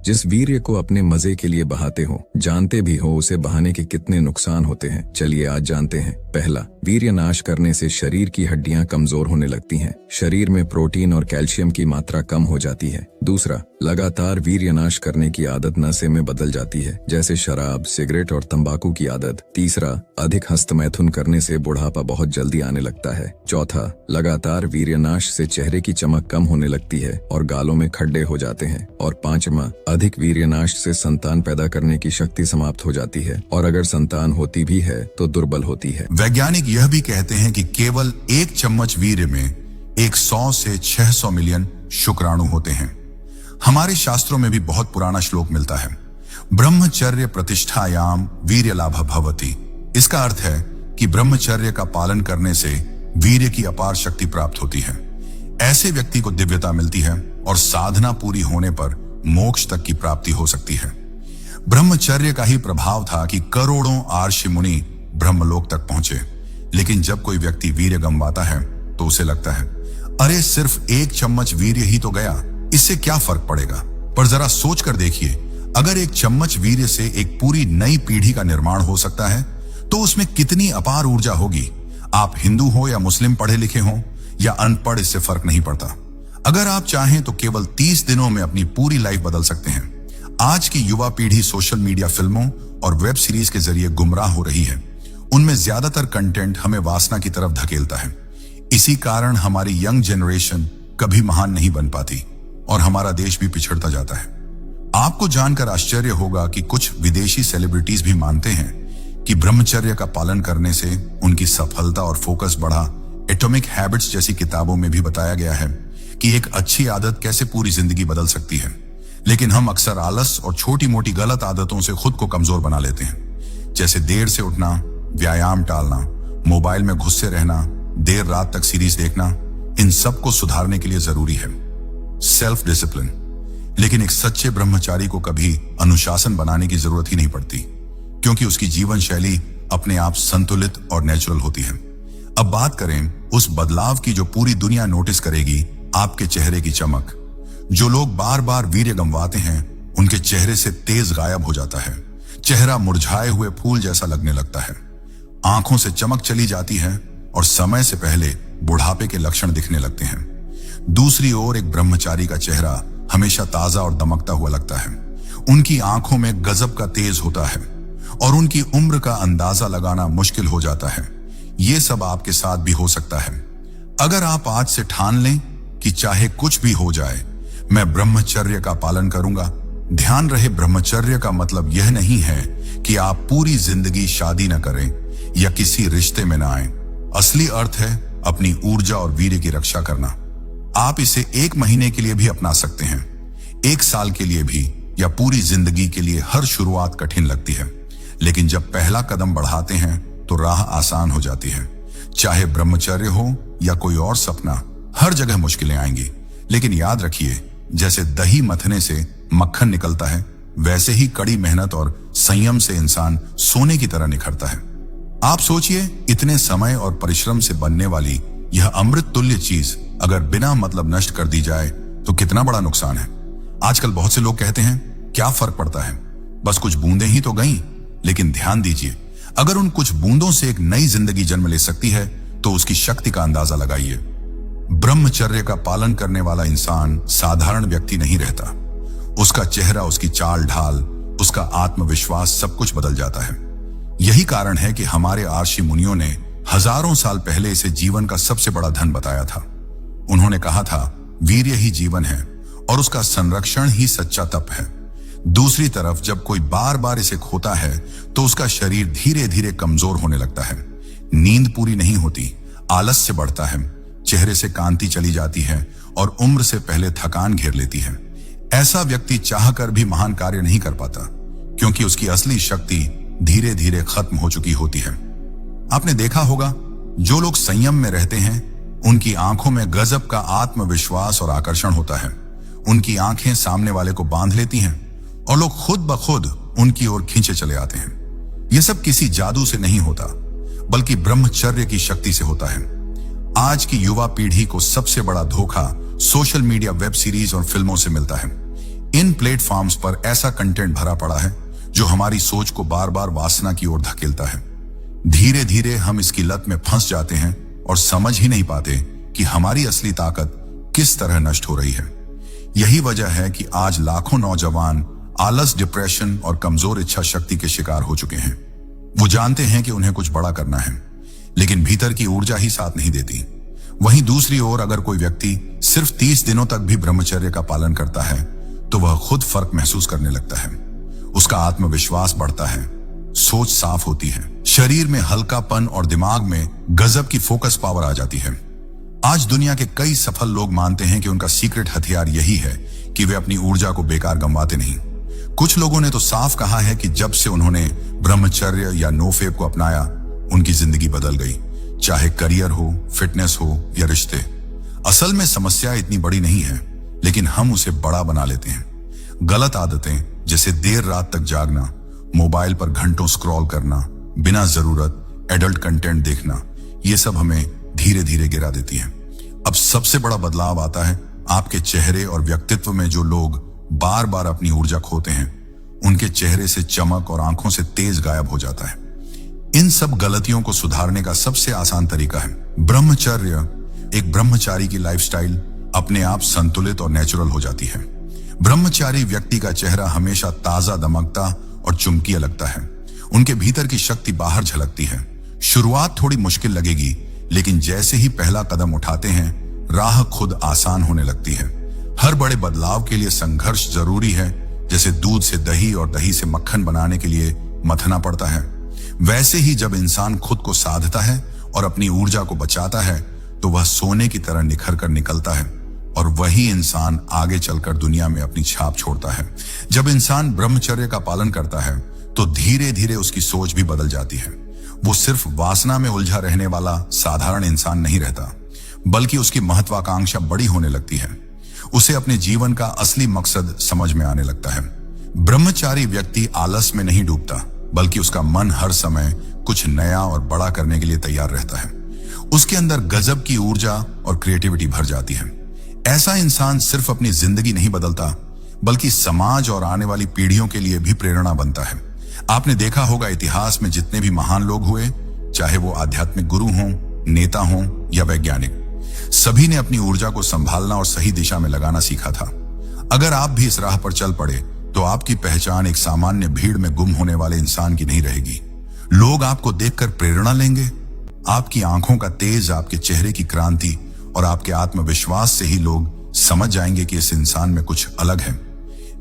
जिस वीर्य को अपने मजे के लिए बहाते हो, जानते भी हो उसे बहाने के कितने नुकसान होते हैं। चलिए आज जानते हैं। पहला, वीर्य नाश करने से शरीर की हड्डियां कमजोर होने लगती हैं। शरीर में प्रोटीन और कैल्शियम की मात्रा कम हो जाती है। दूसरा, लगातार वीर्य नाश करने की आदत नशे में बदल जाती है, जैसे शराब, सिगरेट और तंबाकू की आदत। तीसरा, अधिक हस्तमैथुन करने से बुढ़ापा बहुत जल्दी आने लगता है। चौथा, लगातार वीर्य नाश से चेहरे की चमक कम होने लगती है और गालों में खड्डे हो जाते हैं। और पांचवा, अधिक वीर्य नाश से संतान पैदा करने की शक्ति समाप्त हो जाती है और अगर संतान होती भी है तो दुर्बल होती है। वैज्ञानिक यह भी कहते हैं कि केवल 1 चम्मच वीर्य में 100 से 600 मिलियन शुक्राणु होते हैं। हमारे शास्त्रों में भी बहुत पुराना श्लोक मिलता है, ब्रह्मचर्य प्रतिष्ठायाम वीर्य लाभ भवति। इसका अर्थ है कि ब्रह्मचर्य का पालन करने से वीर्य की अपार शक्ति प्राप्त होती है। ऐसे व्यक्ति को दिव्यता मिलती है और साधना पूरी होने पर मोक्ष तक की प्राप्ति हो सकती है। ब्रह्मचर्य का ही प्रभाव था कि करोड़ों आर्षि मुनि ब्रह्मलोक तक पहुंचे। लेकिन जब कोई व्यक्ति वीर्य गंवाता है तो उसे लगता है, अरे सिर्फ 1 चम्मच वीर्य ही तो गया, इससे क्या फर्क पड़ेगा। पर जरा सोच कर देखिए, अगर 1 चम्मच वीर्य से एक पूरी नई पीढ़ी का निर्माण हो सकता है तो उसमें कितनी अपार ऊर्जा होगी। आप हिंदू हो या मुस्लिम, पढ़े लिखे हो या अनपढ़, इससे फर्क नहीं पड़ता। अगर आप चाहें तो केवल 30 दिनों में अपनी पूरी लाइफ बदल सकते हैं। आज की युवा पीढ़ी सोशल मीडिया, फिल्मों और वेब सीरीज के जरिए गुमराह हो रही है। उनमें ज्यादातर कंटेंट हमें वासना की तरफ धकेलता है। इसी कारण हमारी यंग जनरेशन कभी महान नहीं बन पाती और हमारा देश भी पिछड़ता जाता है। आपको जानकर आश्चर्य होगा कि कुछ विदेशी सेलिब्रिटीज भी मानते हैं कि ब्रह्मचर्य का पालन करने से उनकी सफलता और फोकस बढ़ा। एटॉमिक हैबिट्स जैसी किताबों में भी बताया गया है कि एक अच्छी आदत कैसे पूरी जिंदगी बदल सकती है। लेकिन हम अक्सर आलस और छोटी मोटी गलत आदतों से खुद को कमजोर बना लेते हैं, जैसे देर से उठना, व्यायाम टालना, मोबाइल में घुसे रहना, देर रात तक सीरीज देखना। इन सब को सुधारने के लिए जरूरी है सेल्फ डिसिप्लिन। लेकिन एक सच्चे ब्रह्मचारी को कभी अनुशासन बनाने की जरूरत ही नहीं पड़ती, क्योंकि उसकी जीवन शैली अपने आप संतुलित और नेचुरल होती है। अब बात करें उस बदलाव की जो पूरी दुनिया नोटिस करेगी, आपके चेहरे की चमक। जो लोग बार बार वीर्य गंवाते हैं उनके चेहरे से तेज गायब हो जाता है। चेहरा मुरझाए हुए फूल जैसा लगने लगता है, आंखों से चमक चली जाती है और समय से पहले बुढ़ापे के लक्षण दिखने लगते हैं। दूसरी ओर एक ब्रह्मचारी का चेहरा हमेशा ताजा और दमकता हुआ लगता है। उनकी आंखों में गजब का तेज होता है और उनकी उम्र का अंदाजा लगाना मुश्किल हो जाता है। ये सब आपके साथ भी हो सकता है। अगर आप आज से ठान लें कि चाहे कुछ भी हो जाए मैं ब्रह्मचर्य का पालन करूंगा। ध्यान रहे, ब्रह्मचर्य का मतलब यह नहीं है कि आप पूरी जिंदगी शादी न करें या किसी रिश्ते में न आए। असली अर्थ है अपनी ऊर्जा और वीर्य की रक्षा करना। आप इसे 1 महीने के लिए भी अपना सकते हैं, 1 साल के लिए भी, या पूरी जिंदगी के लिए। हर शुरुआत कठिन लगती है, लेकिन जब पहला कदम बढ़ाते हैं तो राह आसान हो जाती है। चाहे ब्रह्मचर्य हो या कोई और सपना, हर जगह मुश्किलें आएंगी। लेकिन याद रखिए, जैसे दही मथने से मक्खन निकलता है, वैसे ही कड़ी मेहनत और संयम से इंसान सोने की तरह निखरता है। आप सोचिए, इतने समय और परिश्रम से बनने वाली यह अमृत तुल्य चीज अगर बिना मतलब नष्ट कर दी जाए तो कितना बड़ा नुकसान है। आजकल बहुत से लोग कहते हैं, क्या फर्क पड़ता है, बस कुछ बूंदें ही तो गईं। लेकिन ध्यान दीजिए, अगर उन कुछ बूंदों से एक नई जिंदगी जन्म ले सकती है तो उसकी शक्ति का अंदाजा लगाइए। ब्रह्मचर्य का पालन करने वाला इंसान साधारण व्यक्ति नहीं रहता। उसका चेहरा, उसकी चाल ढाल, उसका आत्मविश्वास, सब कुछ बदल जाता है। यही कारण है कि हमारे आर्षि मुनियों ने हजारों साल पहले इसे जीवन का सबसे बड़ा धन बताया था। उन्होंने कहा था, वीर्य ही जीवन है और उसका संरक्षण ही सच्चा तप है। दूसरी तरफ जब कोई बार बार इसे खोता है तो उसका शरीर धीरे धीरे कमजोर होने लगता है। नींद पूरी नहीं होती, आलस्य बढ़ता है, चेहरे से कांति चली जाती है और उम्र से पहले थकान घेर लेती है। ऐसा व्यक्ति चाहकर भी महान कार्य नहीं कर पाता, क्योंकि उसकी असली शक्ति धीरे धीरे खत्म हो चुकी होती है। आपने देखा होगा, जो लोग संयम में रहते हैं उनकी आंखों में गजब का आत्मविश्वास और आकर्षण होता है। उनकी आंखें सामने वाले को बांध लेती हैं और लोग खुद ब खुद उनकी ओर खींचे चले आते हैं। यह सब किसी जादू से नहीं होता, बल्कि ब्रह्मचर्य की शक्ति से होता है। आज की युवा पीढ़ी को सबसे बड़ा धोखा सोशल मीडिया, वेब सीरीज और फिल्मों से मिलता है। इन प्लेटफॉर्म्स पर ऐसा कंटेंट भरा पड़ा है जो हमारी सोच को बार बार वासना की ओर धकेलता है। धीरे धीरे हम इसकी लत में फंस जाते हैं और समझ ही नहीं पाते कि हमारी असली ताकत किस तरह नष्ट हो रही है। यही वजह है कि आज लाखों नौजवान आलस, डिप्रेशन और कमजोर इच्छा शक्ति के शिकार हो चुके हैं। वो जानते हैं कि उन्हें कुछ बड़ा करना है, लेकिन भीतर की ऊर्जा ही साथ नहीं देती। वहीं दूसरी ओर अगर कोई व्यक्ति सिर्फ 30 दिनों तक भी ब्रह्मचर्य का पालन करता है तो वह खुद फर्क महसूस करने लगता है। उसका आत्मविश्वास बढ़ता है, सोच साफ होती है, शरीर में हल्कापन और दिमाग में गजब की फोकस पावर आ जाती है। आज दुनिया के कई सफल लोग मानते हैं कि उनका सीक्रेट हथियार यही है कि वे अपनी ऊर्जा को बेकार गंवाते नहीं। कुछ लोगों ने तो साफ कहा है कि जब से उन्होंने ब्रह्मचर्य या नोफेप को अपनाया, उनकी जिंदगी बदल गई, चाहे करियर हो, फिटनेस हो या रिश्ते। असल में समस्या इतनी बड़ी नहीं है, लेकिन हम उसे बड़ा बना लेते हैं। गलत आदतें जैसे देर रात तक जागना, मोबाइल पर घंटों स्क्रॉल करना, बिना जरूरत एडल्ट कंटेंट देखना, ये सब हमें धीरे धीरे गिरा देती है। अब सबसे बड़ा बदलाव आता है आपके चेहरे और व्यक्तित्व में। जो लोग बार बार अपनी ऊर्जा खोते हैं, उनके चेहरे से चमक और आंखों से तेज गायब हो जाता है। इन सब गलतियों को सुधारने का सबसे आसान तरीका है ब्रह्मचर्य। एक ब्रह्मचारी की लाइफस्टाइल अपने आप संतुलित और नेचुरल हो जाती है। ब्रह्मचारी व्यक्ति का चेहरा हमेशा ताजा, दमकता और चुमकिया लगता है। उनके भीतर की शक्ति बाहर झलकती है। शुरुआत थोड़ी मुश्किल लगेगी, लेकिन जैसे ही पहला कदम उठाते हैं, राह खुद आसान होने लगती है। हर बड़े बदलाव के लिए संघर्ष जरूरी है। जैसे दूध से दही और दही से मक्खन बनाने के लिए मथना पड़ता है, वैसे ही जब इंसान खुद को साधता है और अपनी ऊर्जा को बचाता है तो वह सोने की तरह निखर कर निकलता है, और वही इंसान आगे चलकर दुनिया में अपनी छाप छोड़ता है। जब इंसान ब्रह्मचर्य का पालन करता है तो धीरे धीरे उसकी सोच भी बदल जाती है। वो सिर्फ वासना में उलझा रहने वाला साधारण इंसान नहीं रहता, बल्कि उसकी महत्वाकांक्षा बड़ी होने लगती है। उसे अपने जीवन का असली मकसद समझ में आने लगता है। ब्रह्मचारी व्यक्ति आलस में नहीं डूबता, बल्कि उसका मन हर समय कुछ नया और बड़ा करने के लिए तैयार रहता है। उसके अंदर गजब की ऊर्जा और क्रिएटिविटी भर जाती है। ऐसा इंसान सिर्फ अपनी जिंदगी नहीं बदलता, बल्कि समाज और आने वाली पीढ़ियों के लिए भी प्रेरणा बनता है। आपने देखा होगा, इतिहास में जितने भी महान लोग हुए, चाहे वो आध्यात्मिक गुरु हों, नेता हों या वैज्ञानिक, सभी ने अपनी ऊर्जा को संभालना और सही दिशा में लगाना सीखा था। अगर आप भी इस राह पर चल पड़े तो आपकी पहचान एक सामान्य भीड़ में गुम होने वाले इंसान की नहीं रहेगी। लोग आपको देखकर प्रेरणा लेंगे। आपकी आंखों का तेज, आपके चेहरे की क्रांति और आपके आत्मविश्वास से ही लोग समझ जाएंगे कि इस इंसान में कुछ अलग है।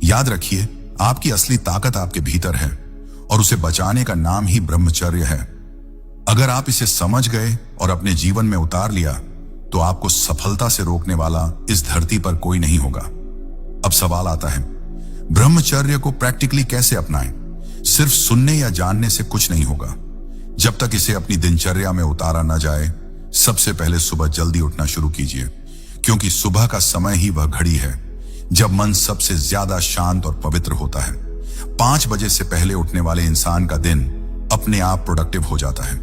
याद रखिए, आपकी असली ताकत आपके भीतर है और उसे बचाने का नाम ही ब्रह्मचर्य है। अगर आप इसे समझ गए और अपने जीवन में उतार लिया तो आपको सफलता से रोकने वाला इस धरती पर कोई नहीं होगा। अब सवाल आता है, ब्रह्मचर्य को प्रैक्टिकली कैसे अपनाएं? सिर्फ सुनने या जानने से कुछ नहीं होगा। जब तक इसे अपनी दिनचर्या में उतारा न जाए, सबसे पहले सुबह जल्दी उठना शुरू कीजिए, क्योंकि सुबह का समय ही वह घड़ी है जब मन सबसे ज्यादा शांत और पवित्र होता है। 5 बजे से पहले उठने वाले इंसान का दिन अपने आप प्रोडक्टिव हो जाता है।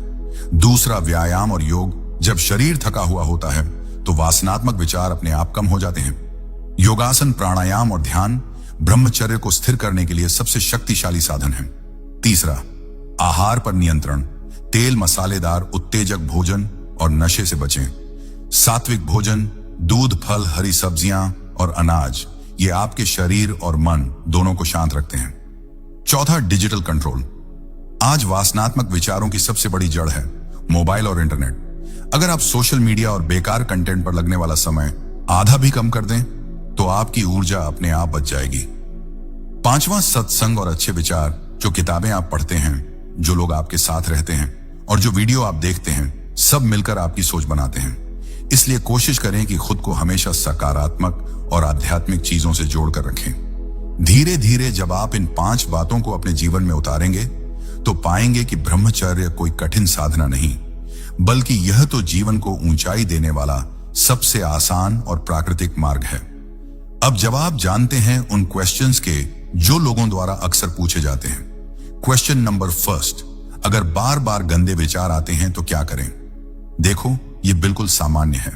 दूसरा, व्यायाम और योग। जब शरीर थका हुआ होता है तो वासनात्मक विचार अपने आप कम हो जाते हैं। योगासन, प्राणायाम और ध्यान ब्रह्मचर्य को स्थिर करने के लिए सबसे शक्तिशाली साधन है। तीसरा, आहार पर नियंत्रण। तेल, मसालेदार, उत्तेजक भोजन और नशे से बचें। सात्विक भोजन, दूध, फल, हरी सब्जियां और अनाज, ये आपके शरीर और मन दोनों को शांत रखते हैं। चौथा, डिजिटल कंट्रोल। आज वासनात्मक विचारों की सबसे बड़ी जड़ है मोबाइल और इंटरनेट। अगर आप सोशल मीडिया और बेकार कंटेंट पर लगने वाला समय आधा भी कम कर दें तो आपकी ऊर्जा अपने आप बच जाएगी। 5वां, सत्संग और अच्छे विचार। जो किताबें आप पढ़ते हैं, जो लोग आपके साथ रहते हैं और जो वीडियो आप देखते हैं, सब मिलकर आपकी सोच बनाते हैं। इसलिए कोशिश करें कि खुद को हमेशा सकारात्मक और आध्यात्मिक चीजों से जोड़कर रखें। धीरे धीरे जब आप इन 5 बातों को अपने जीवन में उतारेंगे तो पाएंगे कि ब्रह्मचर्य कोई कठिन साधना नहीं, बल्कि यह तो जीवन को ऊंचाई देने वाला सबसे आसान और प्राकृतिक मार्ग है। अब जवाब जानते हैं उन क्वेश्चंस के जो लोगों द्वारा अक्सर पूछे जाते हैं। क्वेश्चन नंबर 1, अगर बार बार गंदे विचार आते हैं तो क्या करें? देखो, ये बिल्कुल सामान्य है।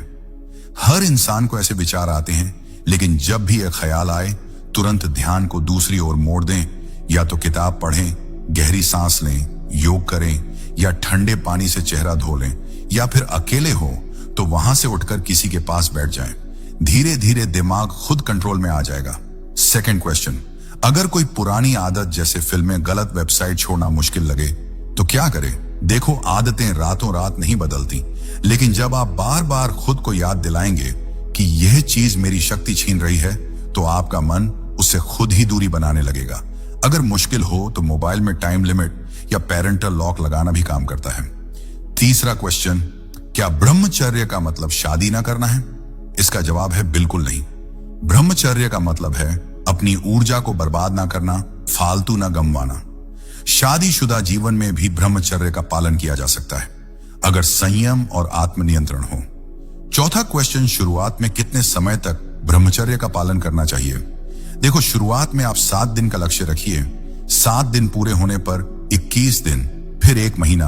हर इंसान को ऐसे विचार आते हैं, लेकिन जब भी यह ख्याल आए तुरंत ध्यान को दूसरी ओर मोड़ दें, या तो किताब पढ़ें, गहरी सांस लें, योग करें, या ठंडे पानी से चेहरा धो लें, या फिर अकेले हो तो वहां से उठकर किसी के पास बैठ जाएं। धीरे धीरे दिमाग खुद कंट्रोल में आ जाएगा। सेकंड क्वेश्चन, अगर कोई पुरानी आदत जैसे फिल्में, गलत वेबसाइट छोड़ना मुश्किल लगे तो क्या करें? देखो, आदतें रातों रात नहीं बदलती, लेकिन जब आप बार बार खुद को याद दिलाएंगे कि यह चीज मेरी शक्ति छीन रही है, तो आपका मन उससे खुद ही दूरी बनाने लगेगा। अगर मुश्किल हो तो मोबाइल में टाइम लिमिट या पेरेंटल लॉक लगाना भी काम करता है। तीसरा क्वेश्चन, क्या ब्रह्मचर्य का मतलब शादी ना करना है? इसका जवाब है बिल्कुल नहीं। ब्रह्मचर्य का मतलब है अपनी ऊर्जा को बर्बाद ना करना, फालतू ना गंवाना। शादीशुदा जीवन में भी ब्रह्मचर्य का पालन किया जा सकता है, अगर संयम और आत्मनियंत्रण हो। चौथा क्वेश्चन, शुरुआत में कितने समय तक ब्रह्मचर्य का पालन करना चाहिए? देखो, शुरुआत में आप 7 दिन का लक्ष्य रखिए। 7 दिन पूरे होने पर 21 दिन, फिर 1 महीना,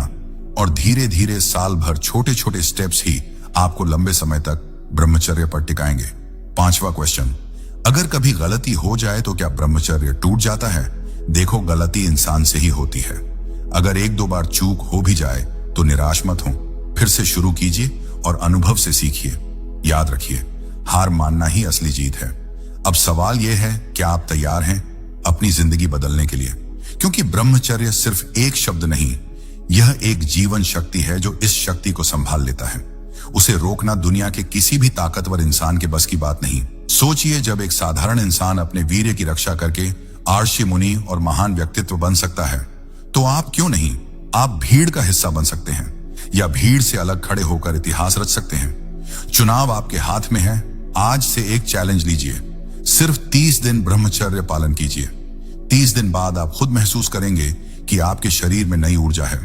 और धीरे धीरे साल भर छोटे छोटे स्टेप्स ही आपको लंबे समय तक ब्रह्मचर्य पर टिकाएंगे। पांचवा क्वेश्चन, अगर कभी गलती हो जाए तो क्या ब्रह्मचर्य टूट जाता है? देखो, गलती इंसान से ही होती है। अगर 1-2 बार चूक हो भी जाए तो निराश मत हो, फिर से शुरू कीजिए और अनुभव से सीखिए। याद रखिए, हार मानना ही असली जीत है। अब सवाल यह है, क्या आप तैयार हैं अपनी जिंदगी बदलने के लिए? क्योंकि ब्रह्मचर्य सिर्फ एक शब्द नहीं, यह एक जीवन शक्ति है जो इस शक्ति को संभाल लेता है। उसे रोकना दुनिया के किसी भी ताकतवर इंसान के बस की बात नहीं। सोचिए, जब एक साधारण इंसान अपने वीर्य की रक्षा करके आर्षि मुनि और महान व्यक्तित्व बन सकता है, तो आप क्यों नहीं? आप भीड़ का हिस्सा बन सकते हैं, या भीड़ से अलग खड़े होकर इतिहास रच सकते हैं। चुनाव आपके हाथ में है। आज से एक चैलेंज लीजिए, सिर्फ 30 दिन ब्रह्मचर्य पालन कीजिए। 30 दिन बाद आप खुद महसूस करेंगे कि आपके शरीर में नई ऊर्जा है,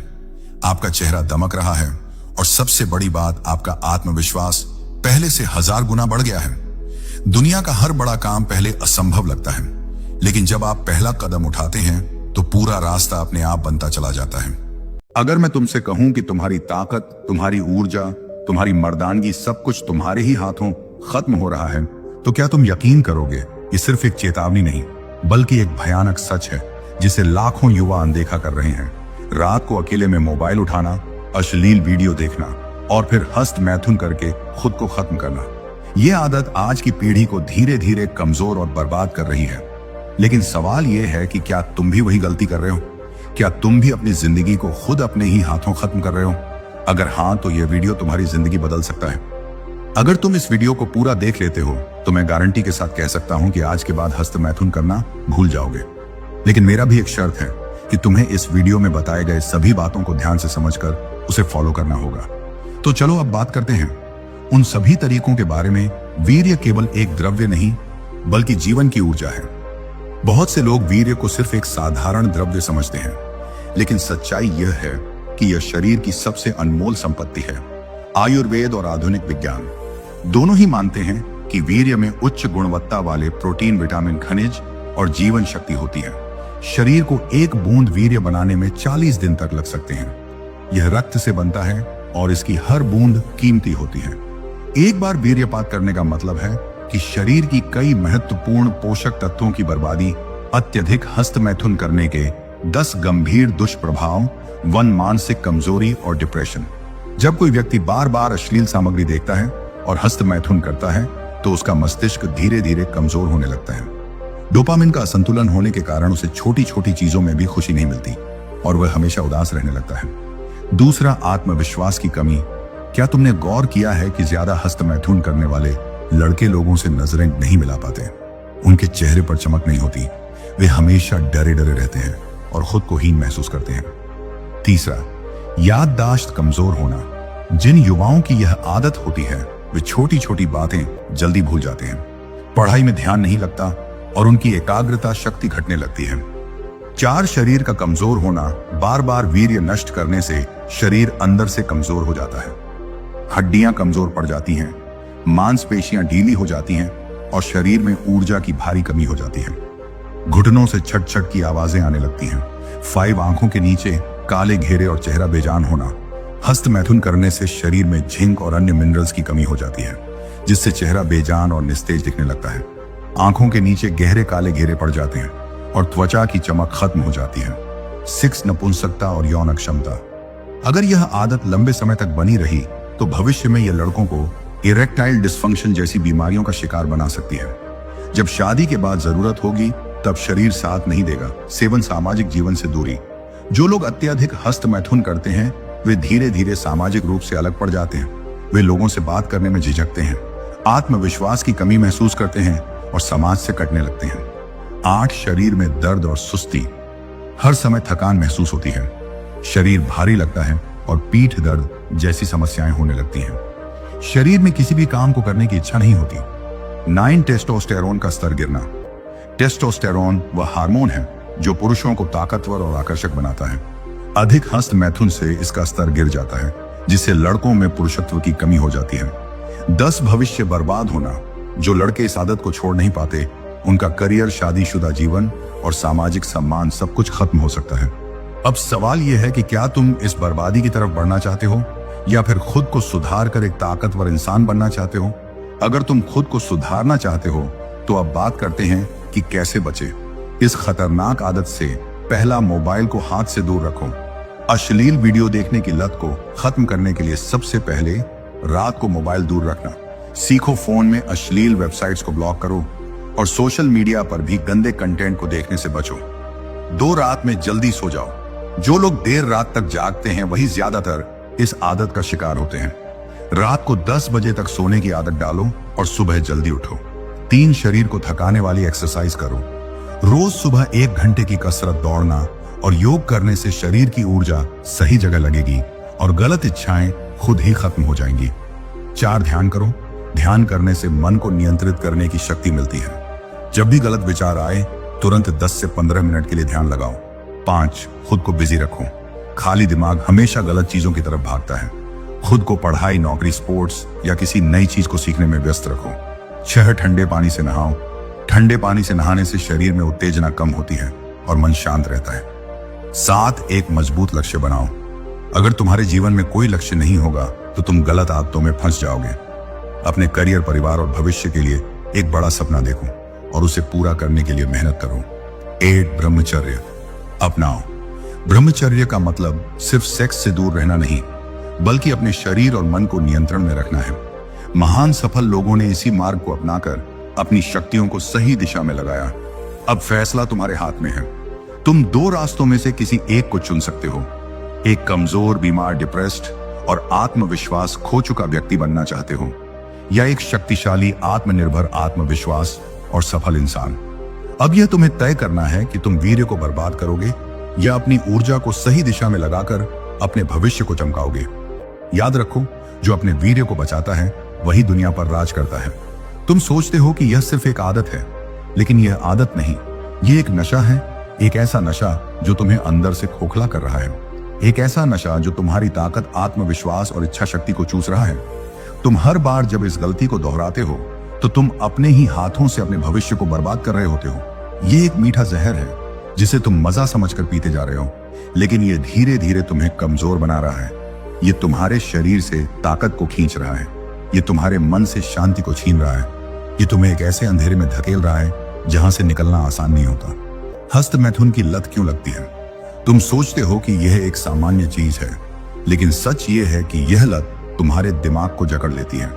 आपका चेहरा दमक रहा है, और सबसे बड़ी बात, आपका आत्मविश्वास पहले से 1000 गुना बढ़ गया है। दुनिया का हर बड़ा काम पहले असंभव लगता है, लेकिन जब आप पहला कदम उठाते हैं तो पूरा रास्ता अपने आप बनता चला जाता है। अगर मैं तुमसे कहूं कि तुम्हारी ताकत, तुम्हारी ऊर्जा, तुम्हारी मर्दानगी, सब कुछ तुम्हारे ही हाथों खत्म हो रहा है, तो क्या तुम यकीन करोगे? ये सिर्फ एक चेतावनी नहीं, बल्कि एक भयानक सच है जिसे लाखों युवा अनदेखा कर रहे हैं। रात को अकेले में मोबाइल उठाना, अश्लील वीडियो देखना, और फिर हस्त मैथुन करके खुद को खत्म करना। ये आदत आज की पीढ़ी को धीरे धीरे कमजोर और बर्बाद कर रही है। लेकिन सवाल यह है कि क्या तुम भी वही गलती कर रहे हो? क्या तुम भी अपनी जिंदगी को खुद अपने ही हाथों खत्म कर रहे हो? अगर हाँ, तो यह वीडियो तुम्हारी जिंदगी बदल सकता है। अगर तुम इस वीडियो को पूरा देख लेते हो तो मैं गारंटी के साथ कह सकता हूं कि आज के बाद हस्त मैथुन करना भूल जाओगे। लेकिन मेरा भी एक शर्त है कि तुम्हें इस वीडियो में बताए गए सभी बातों को ध्यान से समझकर उसे फॉलो करना होगा। तो चलो अब बात करते हैं उन सभी तरीकों के बारे में। वीर्य केवल एक द्रव्य नहीं, बल्कि जीवन की ऊर्जा है। बहुत से लोग वीर्य को सिर्फ एक साधारण द्रव्य समझते हैं, लेकिन सच्चाई यह है कि यह शरीर की सबसे अनमोल संपत्ति है। आयुर्वेद और आधुनिक विज्ञान दोनों ही मानते हैं कि वीर्य में उच्च गुणवत्ता वाले प्रोटीन, विटामिन, खनिज और जीवन शक्ति होती है। शरीर को एक बूंद वीर्य बनाने में 40 दिन तक लग सकते हैं। यह रक्त से बनता है और इसकी हर बूंद कीमती होती है। एक बार वीर्यपात करने का मतलब है कि शरीर की कई महत्वपूर्ण पोषक तत्वों की बर्बादी। अत्यधिक हस्त मैथुन करने के 10 गंभीर दुष्प्रभाव। 1, मानसिक कमजोरी और डिप्रेशन। जब कोई व्यक्ति बार बार अश्लील सामग्री देखता है और हस्त मैथुन करता है तो उसका मस्तिष्क धीरे धीरे कमजोर होने लगता है। डोपामिन का असंतुलन होने के कारण उसे छोटी छोटी चीजों में भी खुशी नहीं मिलती और वह हमेशा उदास रहने लगता है। दूसरा, आत्मविश्वास की कमी। क्या तुमने गौर किया है कि ज्यादा हस्त मैथुन करने वाले लड़के लोगों से नजरें नहीं मिला पाते? उनके चेहरे पर चमक नहीं होती, वे हमेशा डरे डरे रहते हैं और खुद को हीन महसूस करते हैं। तीसरा, याददाश्त कमजोर होना। जिन युवाओं की यह आदत होती है वे छोटी छोटी बातें जल्दी भूल जाते हैं, पढ़ाई में ध्यान नहीं लगता और उनकी एकाग्रता शक्ति घटने लगती है। 4, शरीर का कमजोर होना। बार बार वीर्य नष्ट करने से शरीर अंदर से कमजोर हो जाता है। हड्डियां कमजोर पड़ जाती हैं, मांसपेशियां ढीली हो जाती हैं और शरीर में ऊर्जा की भारी कमी हो जाती है। घुटनों से छट छट की आवाजें आने लगती हैं। 5, आंखों के नीचे काले घेरे और चेहरा बेजान होना। हस्त मैथुन करने से शरीर में जिंक और अन्य मिनरल्स की कमी हो जाती है, जिससे चेहरा बेजान और निस्तेज दिखने लगता है। आंखों के नीचे गहरे काले घेरे पड़ जाते हैं और त्वचा की चमक खत्म हो जाती है। 6 नपुंसकता और यौन अक्षमता। अगर यह आदत लंबे समय तक बनी रही तो भविष्य में यह लड़कों को इरेक्टाइल डिस्फंक्शन जैसी बीमारियों का शिकार बना सकती है। जब शादी के बाद जरूरत होगी तब शरीर साथ नहीं देगा। 7 सामाजिक जीवन से दूरी। जो लोग अत्यधिक हस्त मैथुन करते हैं वे धीरे धीरे सामाजिक रूप से अलग पड़ जाते हैं। वे लोगों से बात करने में झिझकते हैं, आत्मविश्वास की कमी महसूस करते हैं और समाज से कटने लगते हैं। 8 शरीर में दर्द और सुस्ती। हर समय थकान महसूस होती है, शरीर भारी लगता है और पीठ दर्द जैसी समस्याएं होने लगती हैं। शरीर में किसी भी काम को करने की इच्छा नहीं होती। 9 टेस्टोस्टेरोन का स्तर गिरना। टेस्टोस्टेरोन वह हार्मोन है जो पुरुषों को ताकतवर और आकर्षक बनाता है। अधिक हस्त मैथुन से इसका स्तर गिर जाता है, जिससे लड़कों में पुरुषत्व की कमी हो जाती है। 10 भविष्य बर्बाद होना। जो लड़के इस आदत को छोड़ नहीं पाते उनका करियर, शादीशुदा जीवन और सामाजिक सम्मान सब कुछ खत्म हो सकता है। अब सवाल यह है कि क्या तुम इस बर्बादी की तरफ बढ़ना चाहते हो या फिर खुद को सुधार कर एक ताकतवर इंसान बनना चाहते हो? अगर तुम खुद को सुधारना चाहते हो तो अब बात करते हैं कि कैसे बचे इस खतरनाक आदत से। पहला, मोबाइल को हाथ से दूर रखो। अश्लील वीडियो देखने की लत को खत्म करने के लिए सबसे पहले रात को मोबाइल दूर रखना सीखो। फोन में अश्लील वेबसाइट्स को ब्लॉक करो और सोशल मीडिया पर भी गंदे कंटेंट को देखने से बचो। 2, रात में जल्दी सो जाओ। जो लोग देर रात तक जागते हैं वही ज्यादातर इस आदत का शिकार होते हैं। रात को 10 बजे तक सोने की आदत डालो और सुबह जल्दी उठो। 3, शरीर को थकाने वाली एक्सरसाइज करो। रोज सुबह 1 घंटे की कसरत, दौड़ना और योग करने से शरीर की ऊर्जा सही जगह लगेगी और गलत इच्छाएं खुद ही खत्म हो जाएंगी। 4, ध्यान करो। ध्यान करने से मन को नियंत्रित करने की शक्ति मिलती है। जब भी गलत विचार आए तुरंत 10 से 15 मिनट के लिए ध्यान लगाओ। 5, खुद को बिजी रखो। खाली दिमाग हमेशा गलत चीजों की तरफ भागता है। खुद को पढ़ाई, नौकरी, स्पोर्ट्स या किसी नई चीज को सीखने में व्यस्त रखो। 6, ठंडे पानी से नहाओ। ठंडे पानी से नहाने से शरीर में उत्तेजना कम होती है और मन शांत रहता है। 7, एक मजबूत लक्ष्य बनाओ। अगर तुम्हारे जीवन में कोई लक्ष्य नहीं होगा तो तुम गलत आदतों में फंस जाओगे। अपने करियर, परिवार और भविष्य के लिए एक बड़ा सपना देखो और उसे पूरा करने के लिए मेहनत करो। 8, ब्रह्मचर्य अपनाओ। ब्रह्मचर्य का मतलब सिर्फ सेक्स से दूर रहना नहीं बल्कि अपने शरीर और मन को नियंत्रण में रखना है। महान सफल लोगों ने इसी मार्ग को अपनाकर अपनी शक्तियों को सही दिशा में लगाया। अब फैसला तुम्हारे हाथ में है। तुम 2 रास्तों में से किसी एक को चुन सकते हो। एक कमजोर, बीमार, डिप्रेस्ड और आत्मविश्वास खो चुका व्यक्ति बनना चाहते हो या एक शक्तिशाली, आत्मनिर्भर, आत्मविश्वास और सफल इंसान। अब यह तुम्हें तय करना है कि तुम वीर्य को बर्बाद करोगे या अपनी ऊर्जा को सही दिशा में लगाकर अपने भविष्य को चमकाओगे। याद रखो, जो अपने वीर्य को बचाता है वही दुनिया पर राज करता है। तुम सोचते हो कि यह सिर्फ एक आदत है, लेकिन यह आदत नहीं, यह एक नशा है। एक ऐसा नशा जो तुम्हें अंदर से खोखला कर रहा है। एक ऐसा नशा जो तुम्हारी ताकत, आत्मविश्वास और इच्छा शक्ति को चूस रहा है। तुम हर बार जब इस गलती को दोहराते हो तो तुम अपने ही हाथों से अपने भविष्य को बर्बाद कर रहे होते हो। ये एक मीठा जहर है जिसे तुम मजा समझकर पीते जा रहे हो, लेकिन ये धीरे धीरे तुम्हें कमजोर बना रहा है। ये तुम्हारे शरीर से ताकत को खींच रहा है। ये तुम्हारे मन से शांति को छीन रहा है। ये तुम्हें एक ऐसे अंधेरे में धकेल रहा है जहां से निकलना आसान नहीं होता। हस्त मैथुन की लत क्यों लगती है? तुम सोचते हो कि यह एक सामान्य चीज है, लेकिन सच यह है कि यह लत तुम्हारे दिमाग को जकड़ लेती है।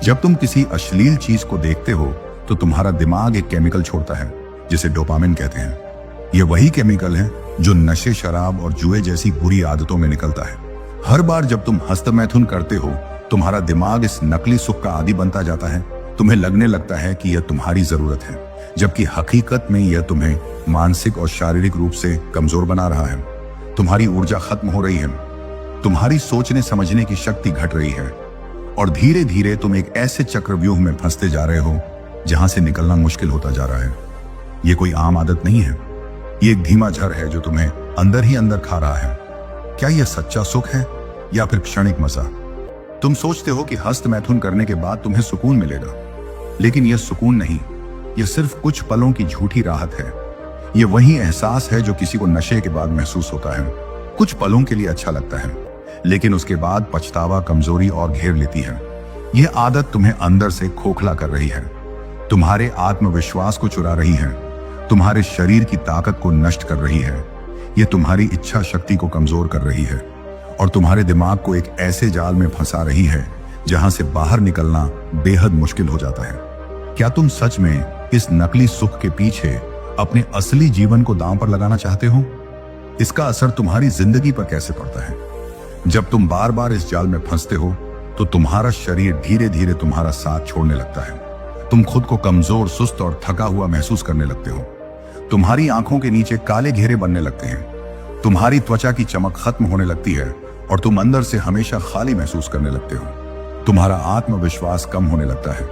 जब तुम किसी अश्लील चीज को देखते हो तो तुम्हारा दिमाग एक केमिकल छोड़ता है जिसे डोपामिन कहते हैं। यह वही केमिकल है जो नशे, शराब और जुए जैसी बुरी आदतों में निकलता है। हर बार जब तुम हस्त मैथुन करते हो तुम्हारा दिमाग इस नकली सुख का आदी बनता जाता है। तुम्हें लगने लगता है कि यह तुम्हारी जरूरत है, जबकि हकीकत में यह तुम्हें मानसिक और शारीरिक रूप से कमजोर बना रहा है। तुम्हारी ऊर्जा खत्म हो रही है, तुम्हारी सोचने समझने की शक्ति घट रही है और धीरे धीरे तुम एक ऐसे चक्रव्यूह में फंसते जा रहे हो जहां से निकलना मुश्किल होता जा रहा है। यह कोई आम आदत नहीं है, ये एक धीमा जहर है जो तुम्हें अंदर ही अंदर खा रहा है। क्या यह सच्चा सुख है या फिर क्षणिक मजा? तुम सोचते हो कि हस्त मैथुन करने के बाद तुम्हें सुकून मिलेगा, लेकिन यह सुकून नहीं, यह सिर्फ कुछ पलों की झूठी राहत है। यह वही एहसास है जो किसी को नशे के बाद महसूस होता है। कुछ पलों के लिए अच्छा लगता है, लेकिन उसके बाद पछतावा, कमजोरी और घेर लेती है। यह आदत तुम्हें अंदर से खोखला कर रही है। तुम्हारे आत्मविश्वास को चुरा रही है, तुम्हारे शरीर की ताकत को नष्ट कर रही है, ये तुम्हारी इच्छा शक्ति को कमजोर कर रही है और तुम्हारे दिमाग को एक ऐसे जाल में फंसा रही है जहां से बाहर निकलना बेहद मुश्किल हो जाता है। क्या तुम सच में इस नकली सुख के पीछे अपने असली जीवन को दांव पर लगाना चाहते हो? इसका असर तुम्हारी जिंदगी पर कैसे पड़ता है? जब तुम बार बार इस जाल में फंसते हो तो तुम्हारा शरीर धीरे धीरे तुम्हारा साथ छोड़ने लगता है। तुम खुद को कमजोर, सुस्त और थका हुआ महसूस करने लगते हो। तुम्हारी आंखों के नीचे काले घेरे बनने लगते हैं, तुम्हारी त्वचा की चमक खत्म होने लगती है और तुम अंदर से हमेशा खाली महसूस करने लगते हो। तुम्हारा आत्मविश्वास कम होने लगता है,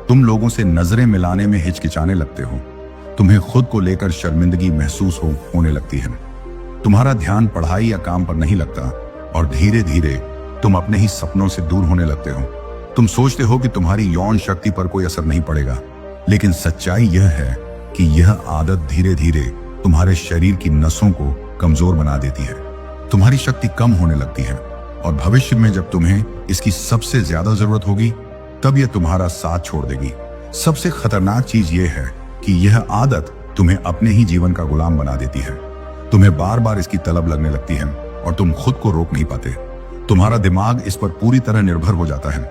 तुम लोगों से नजरें मिलाने में हिचकिचाने लगते हो, तुम्हें खुद को लेकर शर्मिंदगी महसूस होने लगती है। तुम्हारा ध्यान पढ़ाई या काम पर नहीं लगता और धीरे धीरे तुम अपने ही सपनों से दूर होने लगते हो। तुम सोचते हो कि तुम्हारी यौन शक्ति पर कोई असर नहीं पड़ेगा, लेकिन सच्चाई यह है कि यह आदत धीरे धीरे तुम्हारे शरीर की नसों को कमजोर बना देती है। तुम्हारी शक्ति कम होने लगती है और भविष्य में जब तुम्हें इसकी सबसे ज्यादा जरूरत होगी तब यह तुम्हारा साथ छोड़ देगी। सबसे खतरनाक चीज यह है कि यह आदत तुम्हें अपने ही जीवन का गुलाम बना देती है। तुम्हें बार बार इसकी तलब लगने लगती है और तुम खुद को रोक नहीं पाते। तुम्हारा दिमाग इस पर पूरी तरह निर्भर हो जाता है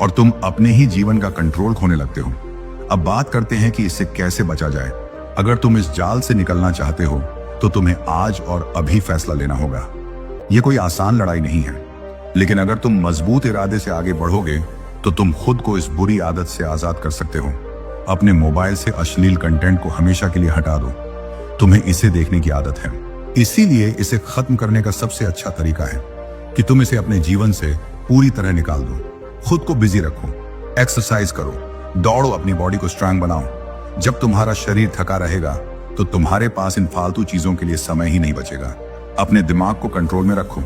और तुम अपने ही जीवन का कंट्रोल खोने लगते हो। अब बात करते हैं कि इससे कैसे बचा जाए। अगर तुम इस जाल से निकलना चाहते हो तो तुम्हें आज और अभी फैसला लेना होगा। यह कोई आसान लड़ाई नहीं है, लेकिन अगर तुम मजबूत इरादे से आगे बढ़ोगे तो तुम खुद को इस बुरी आदत से आजाद कर सकते हो। अपने मोबाइल से अश्लील कंटेंट को हमेशा के लिए हटा दो। तुम्हें इसे देखने की आदत है, इसीलिए इसे खत्म करने का सबसे अच्छा तरीका है कि तुम इसे अपने जीवन से पूरी तरह निकाल दो। खुद को बिजी रखो, एक्सरसाइज करो, दौड़ो, अपनी बॉडी को स्ट्रांग बनाओ। जब तुम्हारा शरीर थका रहेगा तो तुम्हारे पास इन फालतू चीजों के लिए समय ही नहीं बचेगा। अपने दिमाग को कंट्रोल में रखो।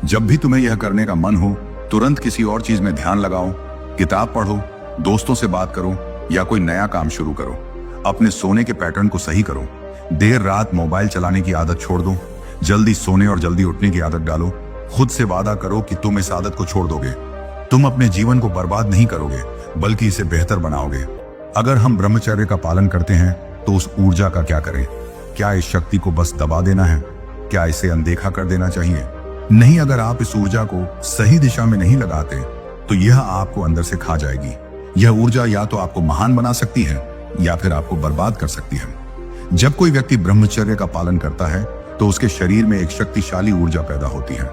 जब भी तुम्हें यह करने का मन हो तुरंत किसी और चीज में ध्यान लगाओ, किताब पढ़ो, दोस्तों से बात करो या कोई नया काम शुरू करो। अपने सोने के पैटर्न को सही करो। देर रात मोबाइल चलाने की आदत छोड़ दो। जल्दी सोने और जल्दी उठने की आदत डालो। खुद से वादा करो कि तुम इस आदत को छोड़ दोगे। तुम अपने जीवन को बर्बाद नहीं करोगे बल्कि इसे बेहतर बनाओगे। अगर हम ब्रह्मचर्य का पालन करते हैं तो उस ऊर्जा का क्या करें? क्या इस शक्ति को बस दबा देना है? क्या इसे अनदेखा कर देना चाहिए? नहीं, अगर आप इस ऊर्जा को सही दिशा में नहीं लगाते तो यह आपको अंदर से खा जाएगी। यह ऊर्जा या तो आपको महान बना सकती है या फिर आपको बर्बाद कर सकती है। जब कोई व्यक्ति ब्रह्मचर्य का पालन करता है तो उसके शरीर में एक शक्तिशाली ऊर्जा पैदा होती है।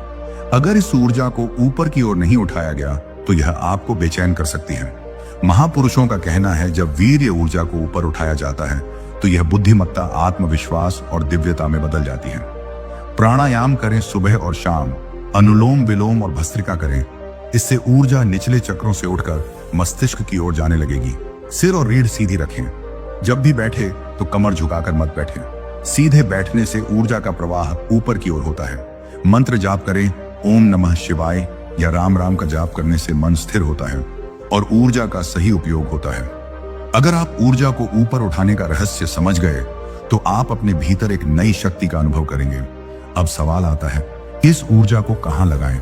अगर इस ऊर्जा को ऊपर की ओर नहीं उठाया गया तो यह आपको बेचैन कर सकती है। महापुरुषों का कहना है, जब वीर्य ऊर्जा को ऊपर उठाया जाता है तो यह बुद्धिमत्ता, आत्मविश्वास और दिव्यता में बदल जाती है। प्राणायाम करें सुबह और शाम, अनुलोम विलोम और भस्त्रिका करें। इससे ऊर्जा निचले चक्रों से उठकर मस्तिष्क की ओर जाने लगेगी। सिर और रीढ़ सीधी रखें। जब भी बैठे तो कमर झुकाकर मत बैठें। सीधे बैठने से ऊर्जा का प्रवाह ऊपर की ओर होता है। मंत्र जाप करें, ओम नमः शिवाय या राम राम का जाप करने से मन स्थिर होता है और ऊर्जा का सही उपयोग होता है। अगर आप ऊर्जा को ऊपर उठाने का रहस्य समझ गए तो आप अपने भीतर एक नई शक्ति का अनुभव करेंगे। अब सवाल आता है, इस ऊर्जा को कहां लगाएं?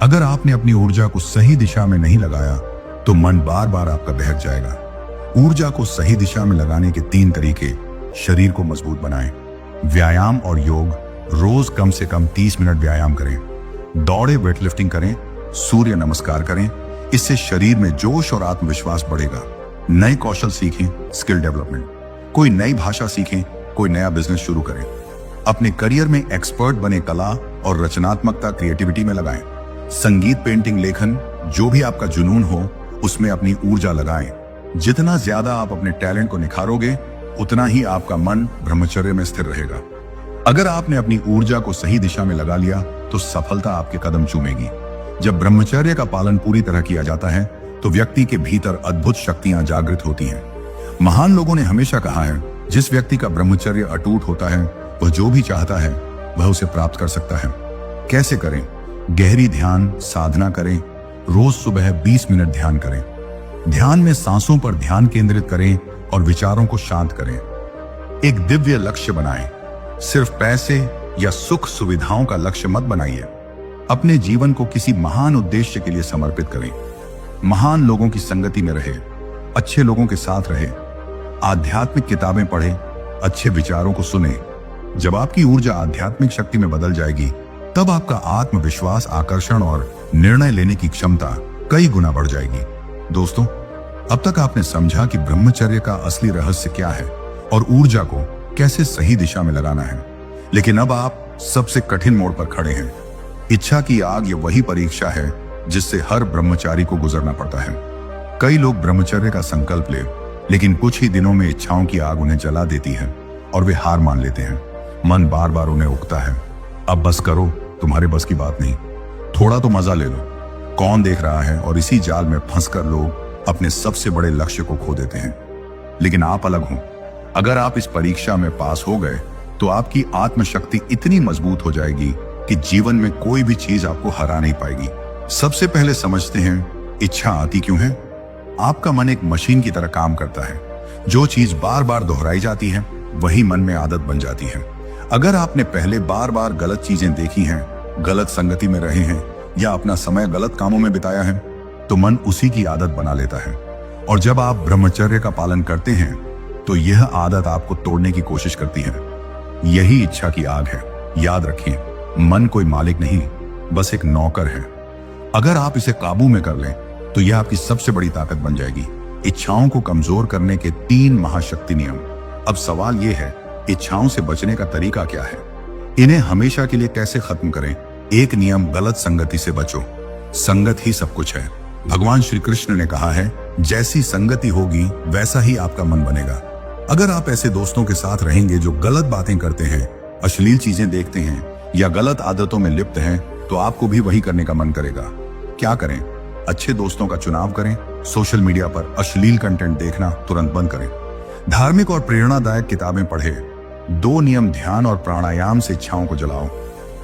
अगर आपने अपनी ऊर्जा को सही दिशा में नहीं लगाया तो मन बार बार आपका बहक जाएगा। ऊर्जा को सही दिशा में लगाने के 3 तरीके। शरीर को मजबूत बनाएं। व्यायाम और योग। रोज कम से कम 30 मिनट व्यायाम करें। दौड़े, वेटलिफ्टिंग करें, सूर्य नमस्कार करें। इससे शरीर में जोश और आत्मविश्वास बढ़ेगा। नए कौशल सीखें, स्किल डेवलपमेंट। कोई नई भाषा सीखें, कोई नया बिजनेस शुरू करें। अपने करियर में एक्सपर्ट बने, कला और रचनात्मकता, क्रिएटिविटी में लगाएं। संगीत, पेंटिंग, लेखन, जो भी आपका जुनून हो उसमें अपनी ऊर्जा लगाएं। जितना ज्यादा आप अपने टैलेंट को निखारोगे उतना ही आपका मन ब्रह्मचर्य में स्थिर रहेगा। अगर आपने अपनी ऊर्जा को सही दिशा में लगा लिया तो सफलता आपके कदम चूमेगी। जब ब्रह्मचर्य का पालन पूरी तरह किया जाता है तो व्यक्ति के भीतर अद्भुत शक्तियां जागृत होती हैं। महान लोगों ने हमेशा कहा है, जिस व्यक्ति का ब्रह्मचर्य अटूट होता है वह जो भी चाहता है वह उसे प्राप्त कर सकता है। कैसे करें? गहरी ध्यान साधना करें। रोज सुबह 20 मिनट ध्यान करें। ध्यान में सांसों पर ध्यान केंद्रित करें और विचारों को शांत करें। एक दिव्य लक्ष्य बनाएं। सिर्फ पैसे या सुख सुविधाओं का लक्ष्य मत बनाइए। अपने जीवन को किसी महान उद्देश्य के लिए समर्पित करें। महान लोगों की संगति में रहे, अच्छे लोगों के साथ रहे आध्यात्मिक किताबें पढ़ें, अच्छे विचारों को सुने। जब आपकी ऊर्जा आध्यात्मिक शक्ति में बदल जाएगी, तब आपका आत्मविश्वास, आकर्षण और निर्णय लेने की क्षमता कई गुना बढ़ जाएगी। दोस्तों, अब तक आपने समझा कि ब्रह्मचर्य का असली रहस्य क्या है और ऊर्जा को कैसे सही दिशा में लगाना है। लेकिन अब आप सबसे कठिन मोड़ पर खड़े हैं। इच्छा की आग ये वही परीक्षा है जिससे हर ब्रह्मचारी को गुजरना पड़ता है। कई लोग ब्रह्मचर्य का संकल्प ले, लेकिन कुछ ही दिनों में इच्छाओं की आग उन्हें जला देती है और वे हार मान लेते हैं। मन बार बार उन्हें उकता है, अब बस करो, तुम्हारे बस की बात नहीं, थोड़ा तो मजा ले लो, कौन देख रहा है। और इसी जाल में फंसकर लोग अपने सबसे बड़े लक्ष्य को खो देते हैं। लेकिन आप अलग हो। अगर आप इस परीक्षा में पास हो गए तो आपकी आत्मशक्ति इतनी मजबूत हो जाएगी कि जीवन में कोई भी चीज आपको हरा नहीं पाएगी। सबसे पहले समझते हैं इच्छा आती क्यों है। आपका मन एक मशीन की तरह काम करता है। जो चीज बार बार दोहराई जाती है वही मन में आदत बन जाती है। अगर आपने पहले बार बार गलत चीजें देखी हैं, गलत संगति में रहे हैं या अपना समय गलत कामों में बिताया है, तो मन उसी की आदत बना लेता है। और जब आप ब्रह्मचर्य का पालन करते हैं तो यह आदत आपको तोड़ने की कोशिश करती है। यही इच्छा की आग है। याद रखें, मन कोई मालिक नहीं, बस एक नौकर है। अगर आप इसे काबू में कर लें तो यह आपकी सबसे बड़ी ताकत बन जाएगी। इच्छाओं को कमजोर करने के 3 महाशक्ति नियम। अब सवाल यह है, इच्छाओं से बचने का तरीका क्या है? इन्हें हमेशा के लिए कैसे खत्म करें? एक नियम, गलत संगति से बचो। संगत ही सब कुछ है। भगवान श्री कृष्ण ने कहा है, जैसी संगति होगी वैसा ही आपका मन बनेगा। अगर आप ऐसे दोस्तों के साथ रहेंगे जो गलत बातें करते हैं, अश्लील चीजें देखते हैं या गलत आदतों में लिप्त हैं, तो आपको भी वही करने का मन करेगा। क्या करें? अच्छे दोस्तों का चुनाव करें। सोशल मीडिया पर अश्लील कंटेंट देखना तुरंत बंद करें। धार्मिक और प्रेरणादायक किताबें पढ़ें। 2 नियम, ध्यान और प्राणायाम से इच्छाओं को जलाओ।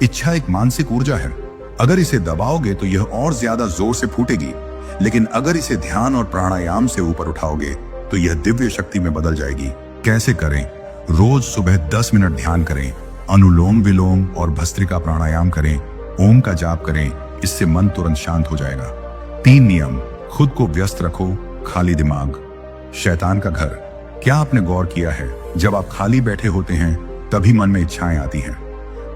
इच्छा एक मानसिक ऊर्जा है। अगर इसे दबाओगे तो यह और ज्यादा जोर से फूटेगी, लेकिन अगर इसे ध्यान और प्राणायाम से ऊपर उठाओगे तो यह दिव्य शक्ति में बदल जाएगी। कैसे करें? रोज सुबह 10 मिनट ध्यान करें, अनुलोम विलोम और भस्त्रिका प्राणायाम करें, ओम का जाप करें। इससे मन तुरंत शांत हो जाएगा। 3 नियम, खुद को व्यस्त रखो, खाली दिमाग शैतान का घर। क्या आपने गौर किया है, जब आप खाली बैठे होते हैं तभी मन में इच्छाएं आती हैं।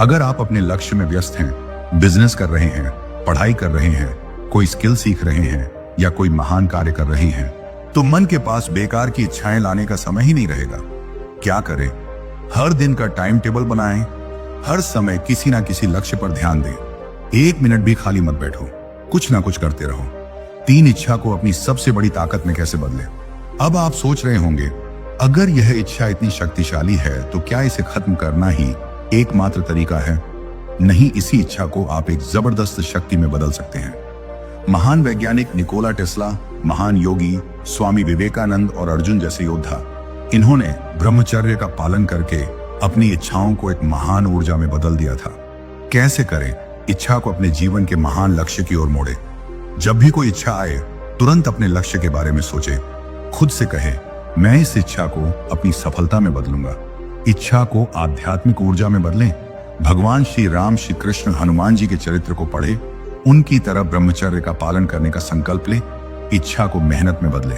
अगर आप अपने लक्ष्य में व्यस्त हैं, बिजनेस कर रहे हैं, पढ़ाई कर रहे हैं, कोई स्किल सीख रहे हैं या कोई महान कार्य कर रहे हैं, तो मन के पास बेकार की इच्छाएं लाने का समय ही नहीं रहेगा। क्या करें? हर दिन का टाइम टेबल बनाएं। हर समय किसी ना किसी लक्ष्य पर ध्यान दें। 1 मिनट भी खाली मत बैठो, कुछ ना कुछ करते रहो। 3 इच्छा को अपनी सबसे बड़ी ताकत में कैसे बदलें? अब आप सोच रहे होंगे, अगर यह इच्छा इतनी शक्तिशाली है तो क्या इसे खत्म करना ही एकमात्र तरीका है? नहीं, इसी इच्छा को आप एक जबरदस्त शक्ति में बदल सकते हैं। महान वैज्ञानिक निकोला टेस्ला, महान योगी स्वामी विवेकानंद और अर्जुन जैसे योद्धा, इन्होंने ब्रह्मचर्य का पालन करके अपनी इच्छाओं को एक महान ऊर्जा में बदल दिया था। कैसे करें? इच्छा को अपने जीवन के महान लक्ष्य की ओर मोड़े। जब भी कोई इच्छा आए, तुरंत अपने लक्ष्य के बारे में सोचे। खुद से कहे, मैं इस इच्छा को अपनी सफलता में बदलूंगा। इच्छा को आध्यात्मिक ऊर्जा में बदलें। भगवान श्री राम, श्री कृष्ण, हनुमान जी के चरित्र को पढ़े, उनकी तरह ब्रह्मचर्य का पालन करने का संकल्प ले। इच्छा को मेहनत में बदले।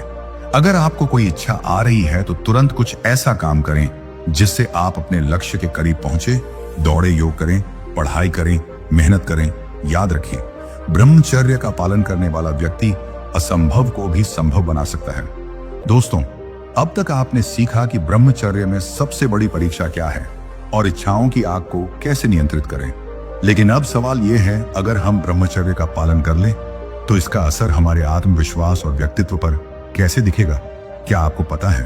अगर आपको कोई इच्छा आ रही है तो तुरंत कुछ ऐसा काम करें जिससे आप अपने लक्ष्य के करीब पहुंचे। दौड़े, योग करें, पढ़ाई करें, मेहनत करें। याद रखिए, ब्रह्मचर्य का पालन करने वाला व्यक्ति असंभव को भी संभव बना सकता है। दोस्तों, अब तक आपने सीखा कि ब्रह्मचर्य में सबसे बड़ी परीक्षा क्या है और इच्छाओं की आग को कैसे नियंत्रित करें। लेकिन अब सवाल यह है, अगर हम ब्रह्मचर्य का पालन कर लें तो इसका असर हमारे आत्मविश्वास और व्यक्तित्व पर कैसे दिखेगा? क्या आपको पता है,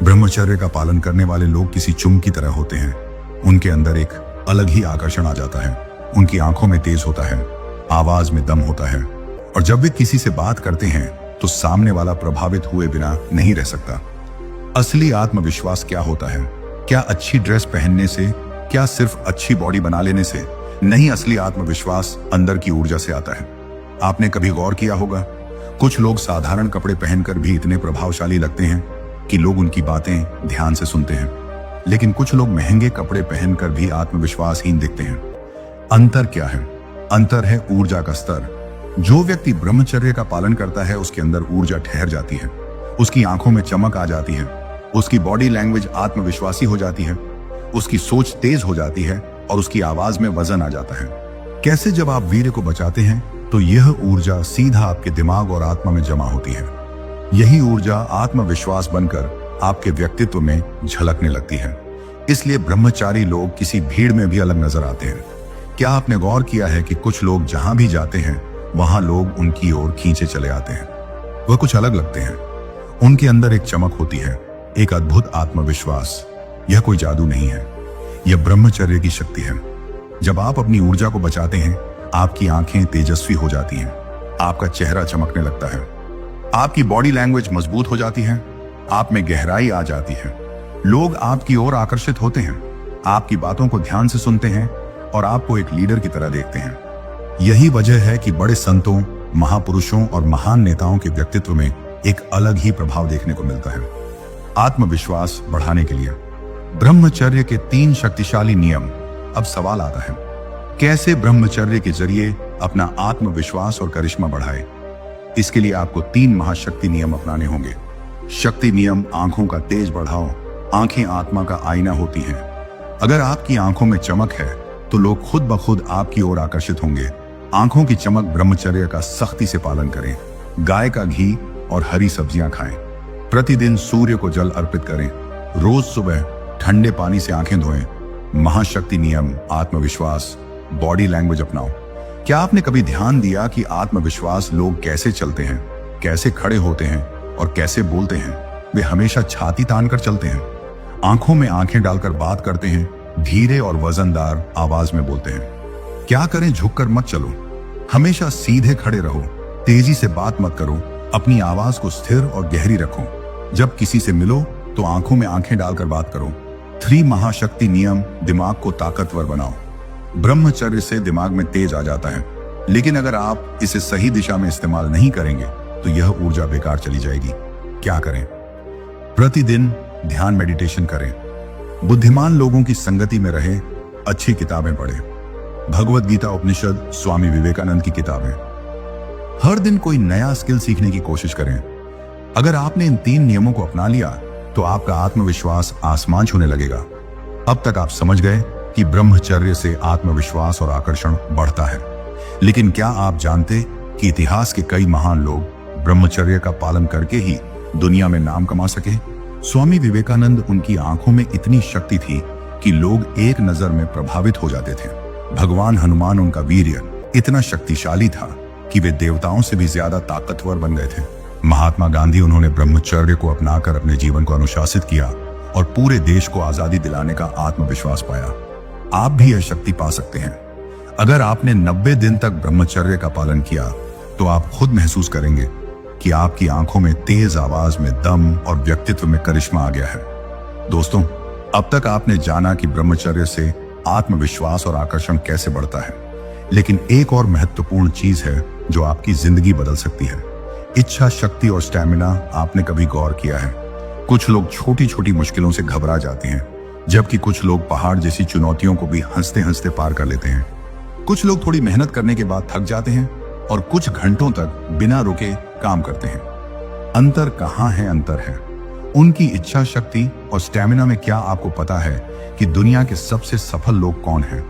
ब्रह्मचर्य का पालन करने वाले लोग किसी चुंब की तरह होते हैं। उनके अंदर एक अलग ही आकर्षण आ जाता है। उनकी आंखों में तेज होता है, आवाज में दम होता है, और जब वे किसी से बात करते हैं तो सामने वाला प्रभावित हुए बिना नहीं रह सकता। असली आत्मविश्वास क्या होता है? क्या अच्छी ड्रेस पहनने से? क्या सिर्फ अच्छी बॉडी बना लेने से? नहीं, असली आत्मविश्वास अंदर की ऊर्जा से आता है। आपने कभी गौर किया होगा, कुछ लोग साधारण कपड़े पहनकर भी इतने प्रभावशाली लगते हैं कि लोग उनकी बातें ध्यान से सुनते हैं, लेकिन कुछ लोग महंगे कपड़े पहनकर भी आत्मविश्वासहीन दिखते हैं। अंतर क्या है? अंतर है ऊर्जा का स्तर। जो व्यक्ति ब्रह्मचर्य का पालन करता है, उसके अंदर ऊर्जा ठहर जाती है, उसकी आंखों में चमक आ जाती है, उसकी बॉडी लैंग्वेज आत्मविश्वासी हो जाती है, उसकी सोच तेज हो जाती है और उसकी आवाज में वजन आ जाता है। कैसे? जब आप वीर्य को बचाते हैं तो यह ऊर्जा सीधा आपके दिमाग और आत्मा में जमा होती है। यही ऊर्जा आत्मविश्वास बनकर आपके व्यक्तित्व में झलकने लगती है। इसलिए ब्रह्मचारी लोग किसी भीड़ में भी अलग नजर आते हैं। क्या आपने गौर किया है कि कुछ लोग जहां भी जाते हैं वहां लोग उनकी ओर खींचे चले आते हैं? वह कुछ अलग लगते हैं। उनके अंदर एक चमक होती है, एक अद्भुत आत्मविश्वास। यह कोई जादू नहीं है, यह ब्रह्मचर्य की शक्ति है। जब आप अपनी ऊर्जा को बचाते हैं, आपकी आंखें तेजस्वी हो जाती हैं, आपका चेहरा चमकने लगता है, आपकी बॉडी लैंग्वेज मजबूत हो जाती है, आप में गहराई आ जाती है। लोग आपकी ओर आकर्षित होते हैं, आपकी बातों को ध्यान से सुनते हैं और आपको एक लीडर की तरह देखते हैं। यही वजह है कि बड़े संतों, महापुरुषों और महान नेताओं के व्यक्तित्व में एक अलग ही प्रभाव देखने को मिलता है। आत्मविश्वास बढ़ाने के लिए ब्रह्मचर्य के 3 शक्तिशाली नियम। अब सवाल आता है, कैसे ब्रह्मचर्य के जरिए अपना आत्मविश्वास और करिश्मा बढ़ाए? इसके लिए आपको 3 महाशक्ति नियम अपनाने होंगे। शक्ति नियम: आंखों का तेज बढ़ाओ। आंखें आत्मा का आईना होती हैं। अगर आपकी आंखों में चमक है तो लोग खुद ब खुद आपकी ओर आकर्षित होंगे। आंखों की चमक ब्रह्मचर्य का सख्ती से पालन करें। गाय का घी और हरी सब्जियां खाएं। प्रतिदिन सूर्य को जल अर्पित करें। रोज सुबह ठंडे पानी से आंखें धोएं। महाशक्ति नियम: आत्मविश्वास, बॉडी लैंग्वेज अपनाओ। क्या आपने कभी ध्यान दिया कि आत्मविश्वास लोग कैसे चलते हैं, कैसे खड़े होते हैं और कैसे बोलते हैं? वे हमेशा छाती तान कर चलते हैं, आंखों में आंखें डालकर बात करते हैं, धीरे और वजनदार आवाज में बोलते हैं। क्या करें? झुककर मत चलो, हमेशा सीधे खड़े रहो, तेजी से बात मत करो, अपनी आवाज को स्थिर और गहरी रखो। जब किसी से मिलो तो आंखों में आंखें डालकर बात करो। 3 महाशक्ति नियम: दिमाग को ताकतवर बनाओ। ब्रह्मचर्य से दिमाग में तेज आ जाता है, लेकिन अगर आप इसे सही दिशा में इस्तेमाल नहीं करेंगे तो यह ऊर्जा बेकार चली जाएगी। क्या करें? प्रतिदिन ध्यान मेडिटेशन करें। बुद्धिमान लोगों की संगति में रहें। अच्छी किताबें पढ़ें। भगवद गीता, उपनिषद, स्वामी विवेकानंद की किताबें। हर दिन कोई नया स्किल सीखने की कोशिश करें। अगर आपने इन 3 नियमों को अपना लिया तो आपका आत्मविश्वास आसमान छूने लगेगा। अब तक आप समझ गए कि ब्रह्मचर्य से आत्मविश्वास और आकर्षण बढ़ता है। लेकिन क्या आप जानते कि इतिहास के कई महान लोग ब्रह्मचर्य का पालन करके ही दुनिया में नाम कमा सके? स्वामी विवेकानंद, उनकी आंखों में इतनी शक्ति थी कि लोग एक नजर में प्रभावित हो जाते थे। भगवान हनुमान, उनका वीर्य इतना शक्तिशाली था कि वे देवताओं से भी ज्यादा ताकतवर बन गए थे। महात्मा गांधी, उन्होंने ब्रह्मचर्य को अपनाकर अपने जीवन को अनुशासित किया और पूरे देश को आजादी दिलाने का आत्मविश्वास पाया। आप भी यह शक्ति पा सकते हैं। अगर आपने 90 दिन तक ब्रह्मचर्य का पालन किया तो आप खुद महसूस करेंगे कि आपकी आंखों में तेज आवाज में दम और व्यक्तित्व में करिश्मा आ गया है। दोस्तों, अब तक आपने जाना कि ब्रह्मचर्य से आत्मविश्वास और आकर्षण कैसे बढ़ता है, लेकिन एक और महत्वपूर्ण चीज है जो आपकी जिंदगी बदल सकती है: इच्छा शक्ति और स्टैमिना। आपने कभी गौर किया है? कुछ लोग छोटी छोटी मुश्किलों से घबरा जाते हैं, जबकि कुछ लोग पहाड़ जैसी चुनौतियों को भी हंसते हंसते पार कर लेते हैं। कुछ लोग थोड़ी मेहनत करने के बाद थक जाते हैं और कुछ घंटों तक बिना रुके काम करते हैं। अंतर कहाँ है? अंतर है उनकी इच्छा शक्ति और स्टैमिना में। क्या आपको पता है कि दुनिया के सबसे सफल लोग कौन हैं?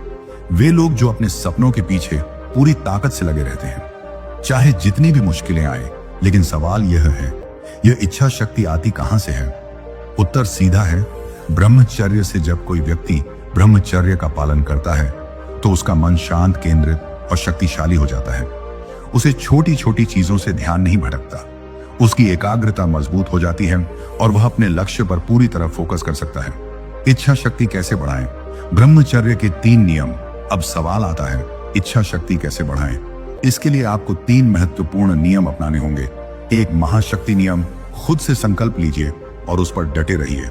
वे लोग जो अपने सपनों के पीछे पूरी ताकत से लगे रहते हैं, चाहे जितनी भी मुश्किलें आए। लेकिन सवाल यह है, यह इच्छा शक्ति आती कहां से है? उत्तर सीधा है, ब्रह्मचर्य से। जब कोई व्यक्ति ब्रह्मचर्य का पालन करता है तो उसका मन शांत, केंद्रित और शक्तिशाली हो जाता है। उसे छोटी छोटी चीजों से ध्यान नहीं भटकता। उसकी एकाग्रता मजबूत हो जाती है और वह अपने लक्ष्य पर पूरी तरह फोकस कर सकता है। इच्छा शक्ति कैसे बढ़ाएं? ब्रह्मचर्य के 3 नियम। अब सवाल आता है, इच्छा शक्ति कैसे बढ़ाएं? इसके लिए आपको 3 महत्वपूर्ण नियम अपनाने होंगे। एक महाशक्ति नियम: खुद से संकल्प लीजिए और उस पर डटे रहिए।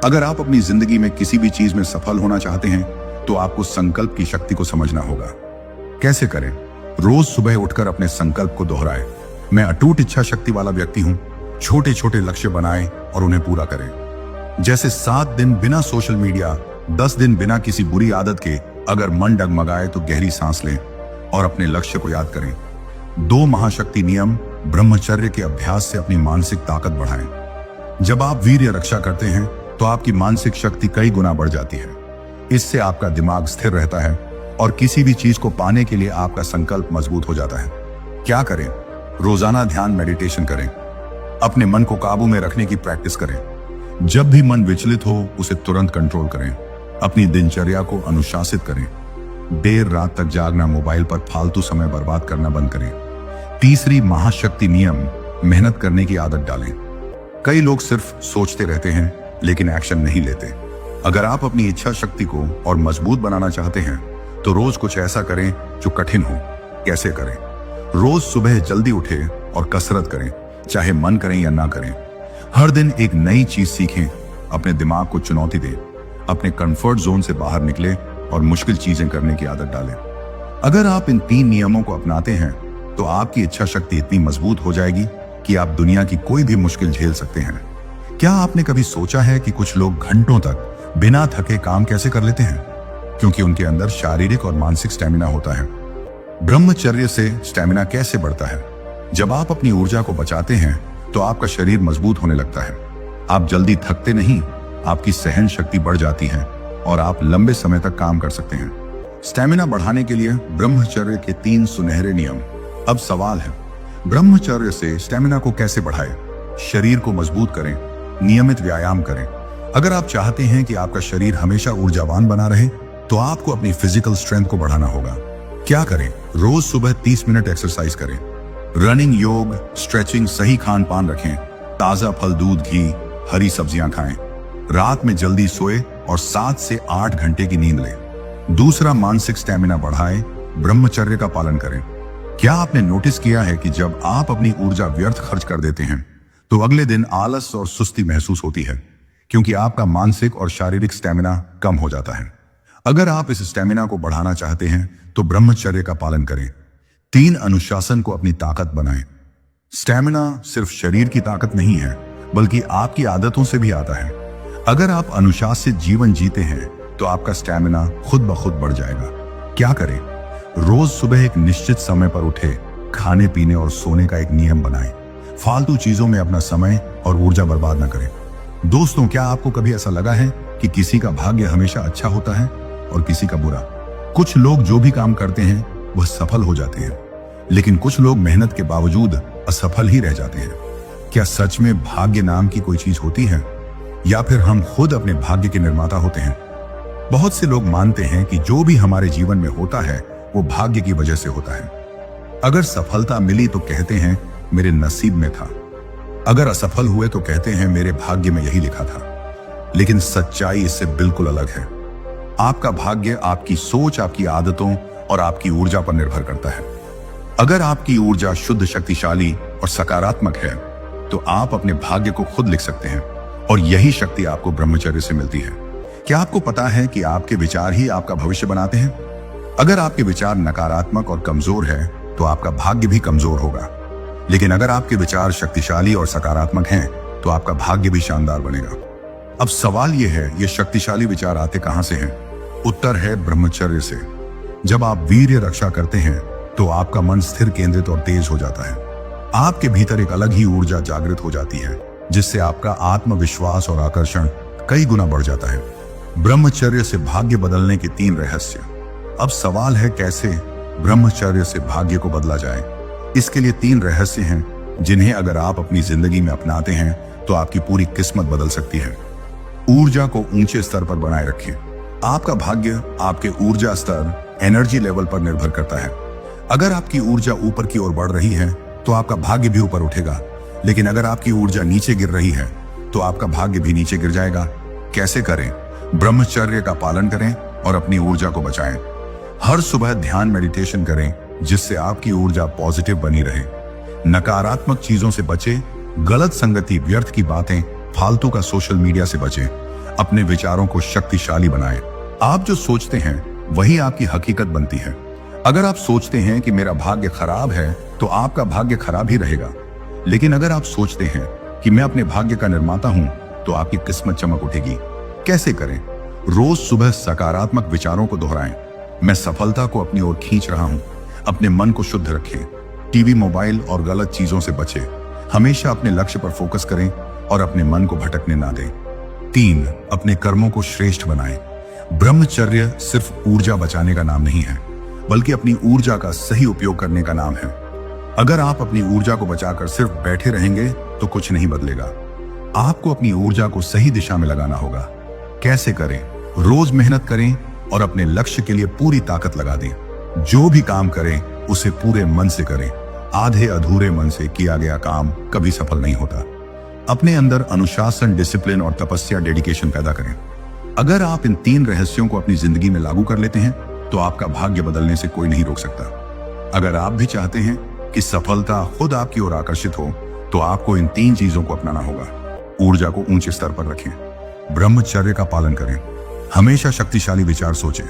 अगर आप अपनी जिंदगी में किसी भी चीज में सफल होना चाहते हैं तो आपको संकल्प की शक्ति को समझना होगा। कैसे करें? रोज सुबह उठकर अपने संकल्प को दोहराएं। मैं अटूट इच्छा शक्ति वाला व्यक्ति हूं। छोटे छोटे लक्ष्य बनाएं और उन्हें पूरा करें। जैसे 7 दिन बिना सोशल मीडिया, 10 दिन बिना किसी बुरी आदत के। अगर मन डगमगाए तो गहरी सांस लें और अपने लक्ष्य को याद करें। 2 महाशक्ति नियम: ब्रह्मचर्य के अभ्यास से अपनी मानसिक ताकत बढ़ाएं। जब आप वीर्य रक्षा करते हैं तो आपकी मानसिक शक्ति कई गुना बढ़ जाती है। इससे आपका दिमाग स्थिर रहता है और किसी भी चीज को पाने के लिए आपका संकल्प मजबूत हो जाता है। क्या करें? रोजाना ध्यान मेडिटेशन करें। अपने मन को काबू में रखने की प्रैक्टिस करें। जब भी मन विचलित हो उसे तुरंत कंट्रोल करें। अपनी दिनचर्या को अनुशासित करें। देर रात तक जागना, मोबाइल पर फालतू समय बर्बाद करना बंद करें। तीसरी महाशक्ति नियम, मेहनत करने की आदत डालें। कई लोग सिर्फ सोचते रहते हैं लेकिन एक्शन नहीं लेते। अगर आप अपनी इच्छा शक्ति को और मजबूत बनाना चाहते हैं तो रोज कुछ ऐसा करें जो कठिन हो। कैसे करें? रोज सुबह जल्दी उठे और कसरत करें, चाहे मन करें या ना करें। हर दिन एक नई चीज सीखें। अपने दिमाग को चुनौती दें। अपने कंफर्ट जोन से बाहर निकले और मुश्किल चीजें करने की आदत डालें। अगर आप इन 3 नियमों को अपनाते हैं तो आपकी इच्छा शक्ति इतनी मजबूत हो जाएगी कि आप दुनिया की कोई भी मुश्किल झेल सकते हैं। क्या आपने कभी सोचा है कि कुछ लोग घंटों तक बिना थके काम कैसे कर लेते हैं? क्योंकि उनके अंदर शारीरिक और मानसिक स्टेमिना होता है। ब्रह्मचर्य से स्टेमिना कैसे बढ़ता है? जब आप अपनी ऊर्जा को बचाते हैं तो आपका शरीर मजबूत होने लगता है। आप जल्दी थकते नहीं, आपकी सहन शक्ति बढ़ जाती है और आप लंबे समय तक काम कर सकते हैं। स्टेमिना बढ़ाने के लिए ब्रह्मचर्य के 3 सुनहरे नियम। अब सवाल है, ब्रह्मचर्य से स्टेमिना को कैसे बढ़ाएं? शरीर को मजबूत करें, नियमित व्यायाम करें। अगर आप चाहते हैं कि आपका शरीर हमेशा ऊर्जावान बना रहे तो आपको अपनी फिजिकल स्ट्रेंथ को बढ़ाना होगा। क्या करें? रोज सुबह 30 मिनट एक्सरसाइज करें। रनिंग, योग, स्ट्रेचिंग, सही खान पान रखें। ताजा फल, दूध, घी, हरी सब्जियां खाएं। रात में जल्दी सोए और 7 से 8 घंटे की नींद लें। दूसरा, मानसिक स्टेमिना बढ़ाएं, ब्रह्मचर्य का पालन करें। क्या आपने नोटिस किया है कि जब आप अपनी ऊर्जा व्यर्थ खर्च कर देते हैं तो अगले दिन आलस और सुस्ती महसूस होती है, क्योंकि आपका मानसिक और शारीरिक स्टेमिना कम हो जाता है। अगर आप इस स्टेमिना को बढ़ाना चाहते हैं तो ब्रह्मचर्य का पालन करें। 3 अनुशासन को अपनी ताकत बनाएं। स्टेमिना सिर्फ शरीर की ताकत नहीं है, बल्कि आपकी आदतों से भी आता है। अगर आप अनुशासित जीवन जीते हैं तो आपका स्टेमिना खुद ब खुद बढ़ जाएगा। क्या करें? रोज सुबह एक निश्चित समय पर उठे, खाने पीने और सोने का एक नियम बनाएं। फालतू चीजों में अपना समय और ऊर्जा बर्बाद न करें। दोस्तों, क्या आपको कभी ऐसा लगा है कि किसी का भाग्य हमेशा अच्छा होता है और किसी का बुरा? कुछ लोग जो भी काम करते हैं वह सफल हो जाते हैं, लेकिन कुछ लोग मेहनत के बावजूद असफल ही रह जाते हैं। क्या सच में भाग्य नाम की कोई चीज होती है, या फिर हम खुद अपने भाग्य के निर्माता होते हैं? बहुत से लोग मानते हैं कि जो भी हमारे जीवन में होता है वो भाग्य की वजह से होता है। अगर सफलता मिली तो कहते हैं मेरे नसीब में था, अगर असफल हुए तो कहते हैं मेरे भाग्य में यही लिखा था। लेकिन सच्चाई इससे बिल्कुल अलग है। आपका भाग्य आपकी सोच, आपकी आदतों और आपकी ऊर्जा पर निर्भर करता है। अगर आपकी ऊर्जा शुद्ध, शक्तिशाली और सकारात्मक है तो आप अपने भाग्य को खुद लिख सकते हैं, और यही शक्ति आपको ब्रह्मचर्य से मिलती है। क्या आपको पता है कि आपके विचार ही आपका भविष्य बनाते हैं? अगर आपके विचार नकारात्मक और कमजोर है तो आपका भाग्य भी कमजोर होगा, लेकिन अगर आपके विचार शक्तिशाली और सकारात्मक हैं तो आपका भाग्य भी शानदार बनेगा। अब सवाल यह है, ये शक्तिशाली विचार आते कहां से हैं? उत्तर है ब्रह्मचर्य से। जब आप वीर्य रक्षा करते हैं तो आपका मन स्थिर, केंद्रित और तेज हो जाता है। आपके भीतर एक अलग ही ऊर्जा जागृत हो जाती है, जिससे आपका आत्मविश्वास और आकर्षण कई गुना बढ़ जाता है। ब्रह्मचर्य से भाग्य बदलने के 3 रहस्य। अब सवाल है, कैसे ब्रह्मचर्य से भाग्य को बदला जाए? इसके लिए 3 रहस्य हैं, जिन्हें अगर आप अपनी जिंदगी में अपनाते हैं तो आपकी पूरी किस्मत बदल सकती है। ऊर्जा को ऊंचे स्तर पर बनाए रखें। आपका भाग्य आपके ऊर्जा स्तर, एनर्जी लेवल पर निर्भर करता है। अगर आपकी ऊर्जा ऊपर की ओर बढ़ रही है तो आपका भाग्य भी ऊपर उठेगा, लेकिन अगर आपकी ऊर्जा नीचे गिर रही है तो आपका भाग्य भी नीचे गिर जाएगा। कैसे करें? ब्रह्मचर्य का पालन करें और अपनी ऊर्जा को बचाएं। हर सुबह ध्यान, मेडिटेशन करें, जिससे आपकी ऊर्जा पॉजिटिव बनी रहे। नकारात्मक चीजों से बचें, गलत संगति, व्यर्थ की बातें, फालतू का सोशल मीडिया से बचें। अपने विचारों को शक्तिशाली बनाएं। आप जो सोचते हैं वही आपकी हकीकत बनती है। अगर आप सोचते हैं कि मेरा भाग्य खराब है तो आपका भाग्य खराब ही रहेगा, लेकिन अगर आप सोचते हैं कि मैं अपने भाग्य का निर्माता हूं तो आपकी किस्मत चमक उठेगी। कैसे करें? रोज सुबह सकारात्मक विचारों को दोहराएं। मैं सफलता को अपनी ओर खींच रहा हूं। अपने मन को शुद्ध रखें। टीवी, मोबाइल और गलत चीजों से बचें। हमेशा अपने लक्ष्य पर फोकस करें। और अपने मन को भटकने ना दें। 3. अपने कर्मों को श्रेष्ठ बनाएं। ब्रह्मचर्य सिर्फ ऊर्जा बचाने का नाम नहीं है, बल्कि अपनी ऊर्जा का सही उपयोग करने का नाम है। अगर आप अपनी ऊर्जा को बचाकर सिर्फ बैठे रहेंगे तो कुछ नहीं बदलेगा। आपको अपनी ऊर्जा को सही दिशा में लगाना होगा। कैसे करें? रोज मेहनत करें और अपने लक्ष्य के लिए पूरी ताकत लगा दें। जो भी काम करें उसे पूरे मन से करें। आधे अधूरे मन से किया गया काम कभी सफल नहीं होता। अपने अंदर अनुशासन, डिसिप्लिन और तपस्या, डेडिकेशन पैदा करें। अगर आप इन 3 रहस्यों को अपनी जिंदगी में लागू कर लेते हैं तो आपका भाग्य बदलने से कोई नहीं रोक सकता। अगर आप भी चाहते हैं कि सफलता खुद आपकी ओर आकर्षित हो तो आपको इन 3 चीजों को अपनाना होगा। ऊर्जा को ऊंचे स्तर पर रखें, ब्रह्मचर्य का पालन करें, हमेशा शक्तिशाली विचार सोचें,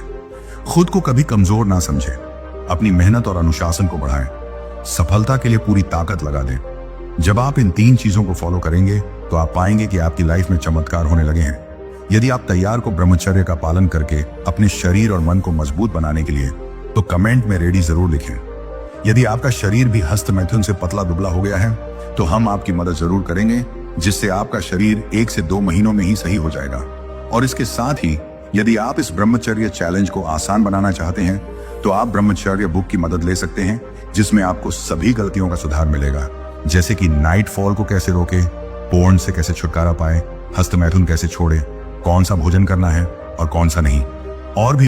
खुद को कभी कमजोर ना समझें, अपनी मेहनत और अनुशासन को बढ़ाएं, सफलता के लिए पूरी ताकत लगा दें। जब आप इन 3 चीजों को फॉलो करेंगे तो आप पाएंगे कि आपकी लाइफ में चमत्कार होने लगे हैं। यदि आप तैयार को ब्रह्मचर्य का पालन करके अपने शरीर और मन को मजबूत बनाने के लिए, तो कमेंट में रेडी जरूर लिखें। यदि आपका शरीर भी हस्त मैथुन से पतला दुबला हो गया है तो हम आपकी मदद जरूर करेंगे, जिससे आपका शरीर 1 से 2 महीनों में ही सही हो जाएगा। और इसके साथ ही यदि आप इस ब्रह्मचर्य चैलेंज को आसान बनाना चाहते हैं तो आप ब्रह्मचर्य बुक की मदद ले सकते हैं, जिसमें आपको सभी गलतियों का सुधार मिलेगा, जैसे कि नाइट फॉल को कैसे रोके, पोर्न से कैसे छुटकारा पाए, हस्त मैथुन कैसे छोड़े, कौन सा भोजन करना है और कौन सा नहीं, और भी